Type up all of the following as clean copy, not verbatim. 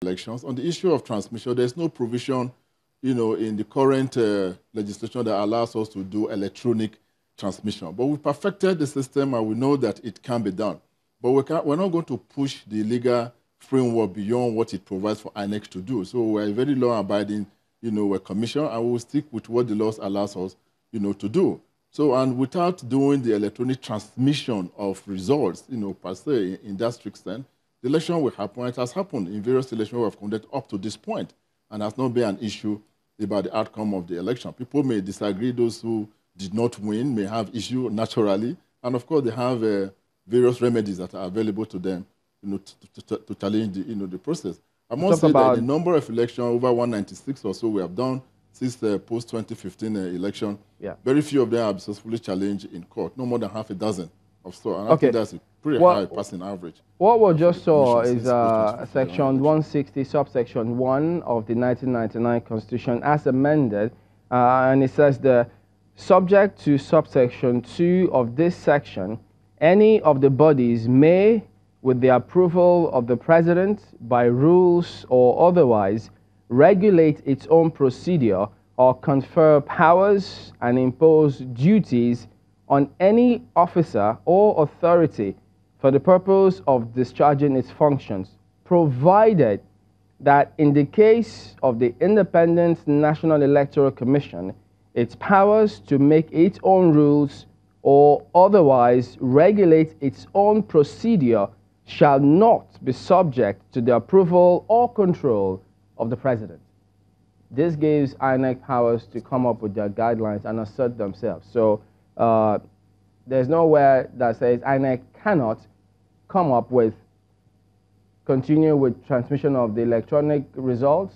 elections. On the issue of transmission, there's no provision, in the current legislation that allows us to do electronic transmission. But we perfected the system and we know that it can be done. But we're not going to push the legal framework beyond what it provides for INEC to do. So we're a very law-abiding, a commission, and we'll stick with what the laws allows us, to do. So, and without doing the electronic transmission of results, per se, in that strict sense, the election will happen. It has happened in various elections we have conducted up to this point, and has not been an issue about the outcome of the election. People may disagree. Those who did not win may have issue naturally, and of course they have various remedies that are available to them, to challenge the process. I must say that the number of elections, over 196 or so, we have done since the post-2015 election. Yeah. Very few of them have successfully challenged in court, no more than half a dozen or so. And I think that's a pretty high passing average. What we just saw is Section 160, subsection 1 of the 1999 Constitution as amended, and it says the subject to subsection 2 of this section, any of the bodies may, with the approval of the President, by rules or otherwise, regulate its own procedure or confer powers and impose duties on any officer or authority for the purpose of discharging its functions, provided that in the case of the Independent National Electoral Commission, its powers to make its own rules or otherwise regulate its own procedure shall not be subject to the approval or control of the President. This gives INEC powers to come up with their guidelines and assert themselves. So there's nowhere that says INEC cannot come up with, continue with transmission of the electronic results,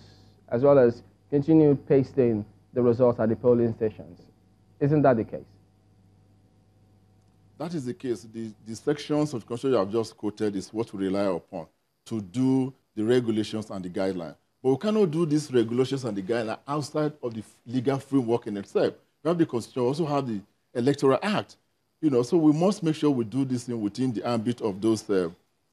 as well as continue pasting the results at the polling stations. Isn't that the case? That is the case. The sections of the Constitution you have just quoted is what we rely upon to do the regulations and the guidelines. But we cannot do these regulations and the guidelines outside of the legal framework in itself. We have the Constitution, we also have the Electoral Act. So we must make sure we do this thing within the ambit of those,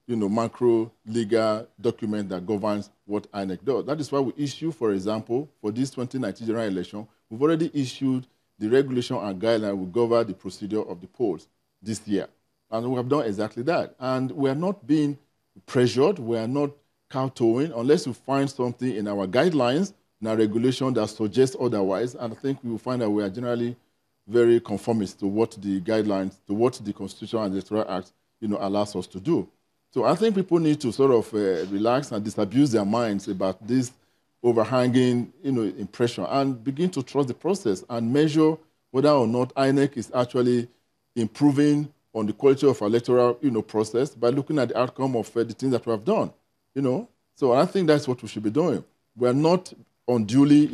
macro legal document that governs what INEC does. That is why we issue, for example, for this 2019 general election, we've already issued the regulation and guideline will govern the procedure of the polls this year. And we have done exactly that. And we are not being pressured, we are not kowtowing, unless we find something in our guidelines, in our regulation that suggests otherwise. And I think we will find that we are generally very conformist to what the guidelines, to what the Constitution and the Electoral Act, allows us to do. So I think people need to sort of relax and disabuse their minds about this overhanging, impression and begin to trust the process and measure whether or not INEC is actually improving on the quality of our electoral, process by looking at the outcome of the things that we have done, So I think that's what we should be doing. We are not unduly,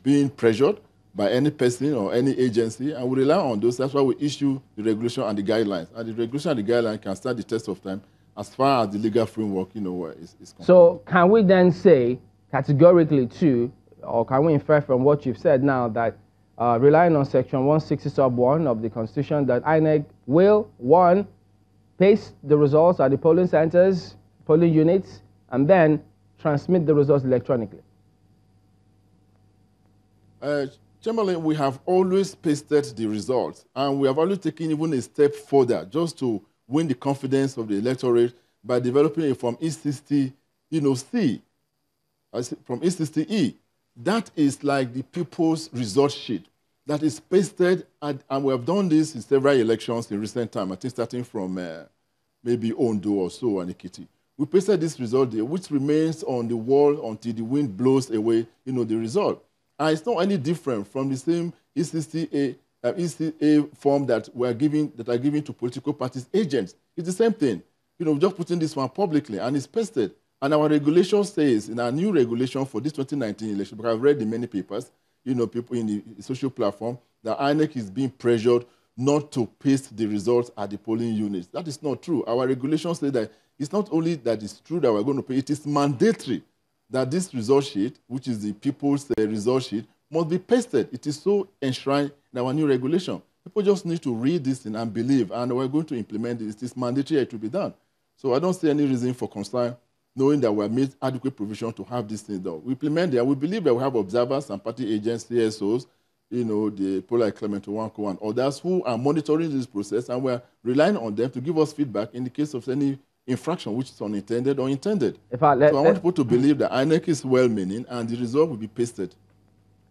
being pressured by any person or any agency, and we rely on those. That's why we issue the regulation and the guidelines. And the regulation and the guidelines can stand the test of time as far as the legal framework, is concerned. So can we then say categorically too, or can we infer from what you've said now that relying on Section 160 sub 1 of the Constitution that INEC will, 1, paste the results at the polling centers, polling units, and then transmit the results electronically? Chamberlain, we have always pasted the results, and we have always taken even a step further just to win the confidence of the electorate by developing a Form E60, C, from E60E. That is like the people's result sheet that is pasted, and we have done this in several elections in recent time, I think starting from maybe Ondo or so, and Ekiti. We pasted this result there, which remains on the wall until the wind blows away, the result. And it's not any different from the same E60A form that are given to political parties agents. It's the same thing. Just putting this one publicly, and it's pasted. And our regulation says, in our new regulation for this 2019 election, because I've read the many papers, people in the social platform, that INEC is being pressured not to paste the results at the polling units. That is not true. Our regulation says that it's not only that it's true that we're going to pay, it is mandatory that this result sheet, which is the people's result sheet, must be pasted. It is so enshrined in our new regulation. People just need to read this thing and believe, and we're going to implement this. It is mandatory, it will be done. So I don't see any reason for concern knowing that we have made adequate provision to have this thing done. We implement that. We believe that we have observers and party agents, CSOs, you know, the Polar Clement Nwankwo and others who are monitoring this process, and we're relying on them to give us feedback in the case of any infraction which is unintended or intended. So I want people to believe that INEC is well-meaning and the result will be pasted.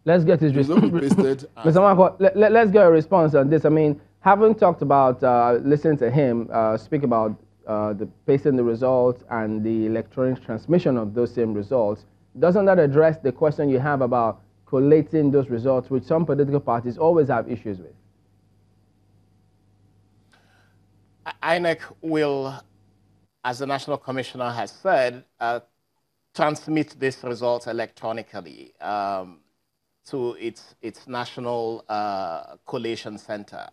Let's get his response. Mr. Nwankwo, let's get a response on this. I mean, having talked about, listening to him speak about the pasting the results and the electronic transmission of those same results, doesn't that address the question you have about collating those results, which some political parties always have issues with? INEC will, as the National Commissioner has said, transmit these results electronically to its national collation center.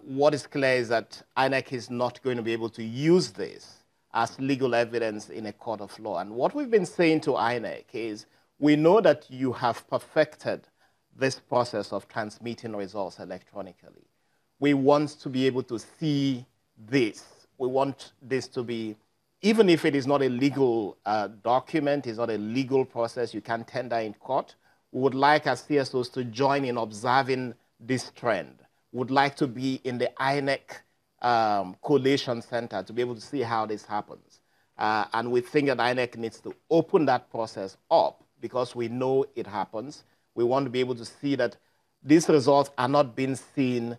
What is clear is that INEC is not going to be able to use this as legal evidence in a court of law. And what we've been saying to INEC is, we know that you have perfected this process of transmitting results electronically. We want to be able to see this. We want this to be, even if it is not a legal document, it's not a legal process, you can tender in court, we would like as CSOs to join in observing this trend. We would like to be in the INEC collation center to be able to see how this happens. And we think that INEC needs to open that process up because we know it happens. We want to be able to see that these results are not being seen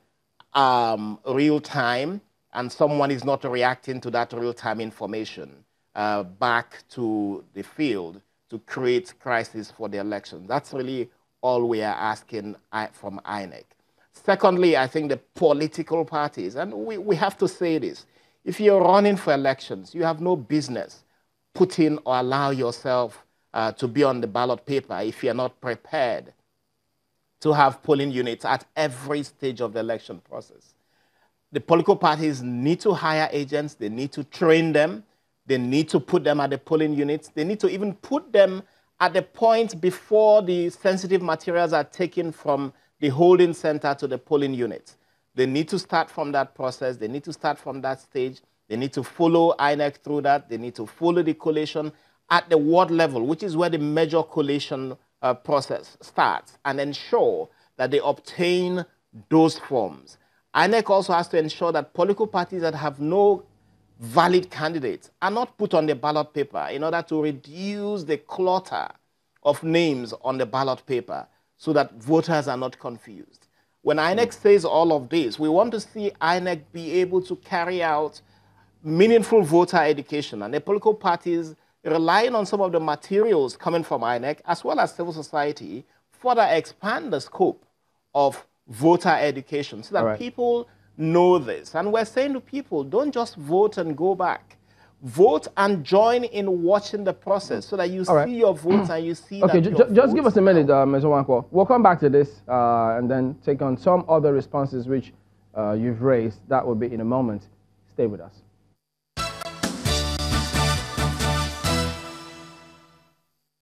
real time, and someone is not reacting to that real-time information back to the field to create crisis for the election. That's really all we are asking from INEC. Secondly, I think the political parties, and we have to say this, if you're running for elections, you have no business putting or allow yourself to be on the ballot paper if you're not prepared to have polling units at every stage of the election process. The political parties need to hire agents, they need to train them, they need to put them at the polling units, they need to even put them at the point before the sensitive materials are taken from the holding center to the polling units. They need to start from that process, they need to start from that stage, they need to follow INEC through that, they need to follow the collation at the ward level, which is where the major collation process starts, and ensure that they obtain those forms. INEC also has to ensure that political parties that have no valid candidates are not put on the ballot paper in order to reduce the clutter of names on the ballot paper so that voters are not confused. When INEC says all of this, we want to see INEC be able to carry out meaningful voter education, and the political parties relying on some of the materials coming from INEC as well as civil society further expand the scope of voter education so that people know this. And we're saying to people, don't just vote and go back. Vote and join in watching the process so that you see your votes and you see that just give us a minute, Mr. Nwankwo. We'll come back to this and then take on some other responses which you've raised. That will be in a moment. Stay with us.